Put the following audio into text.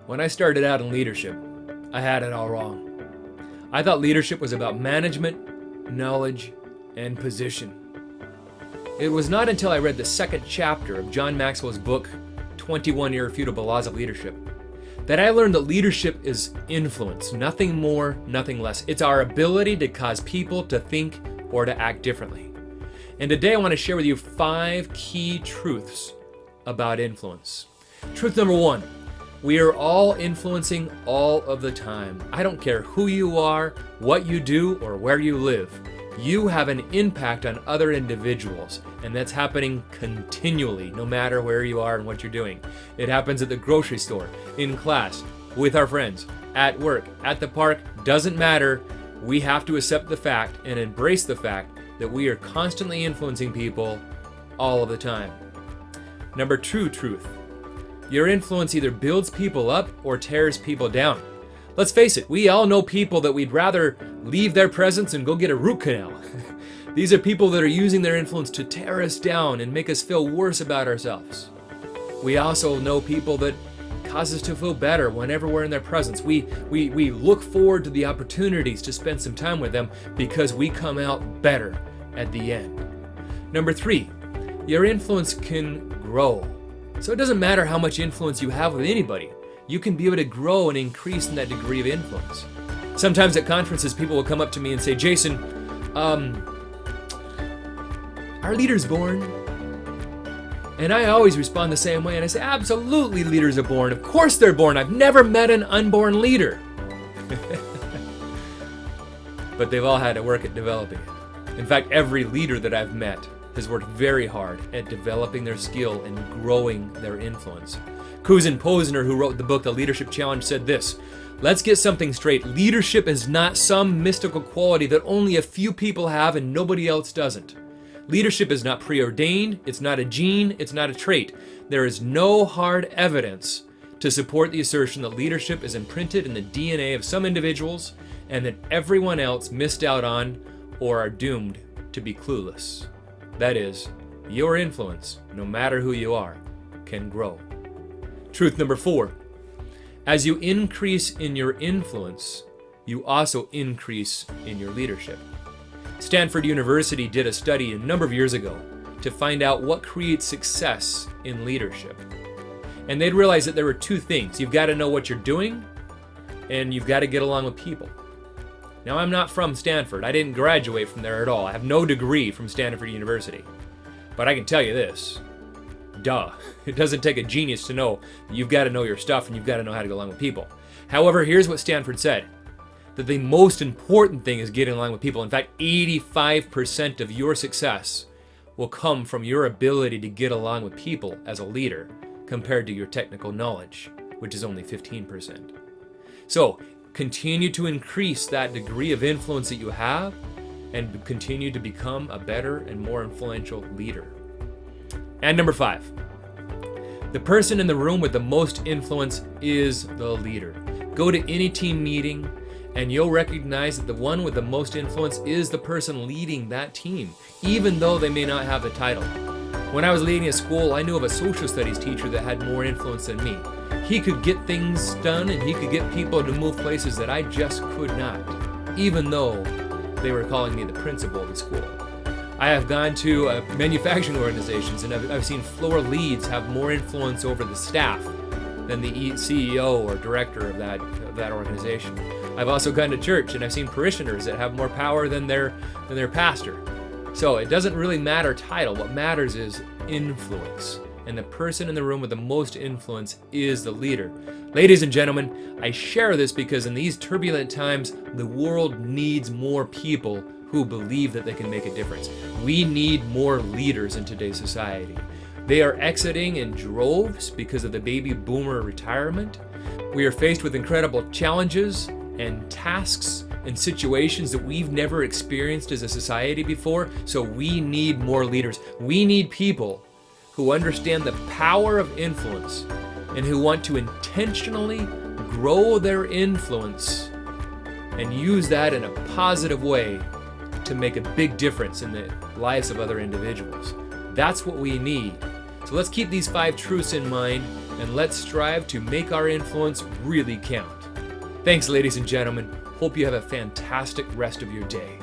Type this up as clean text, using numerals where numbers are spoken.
When I started out in leadership, I had it all wrong. I thought leadership was about management, knowledge, and position. It was not until I read the second chapter of John Maxwell's book, 21 Irrefutable Laws of Leadership, that I learned that leadership is influence, nothing more, nothing less. It's our ability to cause people to think or to act differently. And today I want to share with you 5 key truths about influence. Truth number 1, we are all influencing all of the time. I don't care who you are, what you do, or where you live. You have an impact on other individuals, and that's happening continually, no matter where you are and what you're doing. It happens at the grocery store, in class, with our friends, at work, at the park, doesn't matter. We have to accept the fact and embrace the fact that we are constantly influencing people all of the time. Number 2 truth. Your influence either builds people up or tears people down. Let's face it, we all know people that we'd rather leave their presence and go get a root canal. These are people that are using their influence to tear us down and make us feel worse about ourselves. We also know people that cause us to feel better whenever we're in their presence. We look forward to the opportunities to spend some time with them because we come out better at the end. Number 3, your influence can grow. So it doesn't matter how much influence you have with anybody. You can be able to grow and increase in that degree of influence. Sometimes at conferences, people will come up to me and say, Jason, are leaders born? And I always respond the same way, and I say, absolutely, leaders are born. Of course they're born. I've never met an unborn leader. But they've all had to work at developing it. In fact, every leader that I've met has worked very hard at developing their skill and growing their influence. Kuzin Posner, who wrote the book The Leadership Challenge, said this: let's get something straight. Leadership is not some mystical quality that only a few people have and nobody else doesn't. Leadership is not preordained, it's not a gene, it's not a trait. There is no hard evidence to support the assertion that leadership is imprinted in the DNA of some individuals and that everyone else missed out on or are doomed to be clueless. That is, your influence, no matter who you are, can grow. Truth number 4, as you increase in your influence, you also increase in your leadership. Stanford University did a study a number of years ago to find out what creates success in leadership. And they'd realized that there were 2 things. You've got to know what you're doing, and you've got to get along with people. Now, I'm not from Stanford. I didn't graduate from there at all. I have no degree from Stanford University. But I can tell you this. Duh. It doesn't take a genius to know that you've got to know your stuff and you've got to know how to get along with people. However, here's what Stanford said. That the most important thing is getting along with people. In fact, 85% of your success will come from your ability to get along with people as a leader compared to your technical knowledge, which is only 15%. So, continue to increase that degree of influence that you have and continue to become a better and more influential leader. And number 5, the person in the room with the most influence is the leader. Go to any team meeting and you'll recognize that the one with the most influence is the person leading that team, even though they may not have the title. When I was leading a school, I knew of a social studies teacher that had more influence than me. He could get things done and he could get people to move places that I just could not, even though they were calling me the principal of the school. I have gone to manufacturing organizations and I've seen floor leads have more influence over the staff than the CEO or director of that organization. I've also gone to church and I've seen parishioners that have more power than their pastor. So it doesn't really matter title. What matters is influence. And the person in the room with the most influence is the leader. Ladies and gentlemen, I share this because in these turbulent times, the world needs more people who believe that they can make a difference. We need more leaders in today's society. They are exiting in droves because of the baby boomer retirement. We are faced with incredible challenges and tasks and situations that we've never experienced as a society before, so we need more leaders. We need people who understand the power of influence and who want to intentionally grow their influence and use that in a positive way to make a big difference in the lives of other individuals. That's what we need. So let's keep these 5 truths in mind and let's strive to make our influence really count. Thanks, ladies and gentlemen. Hope you have a fantastic rest of your day.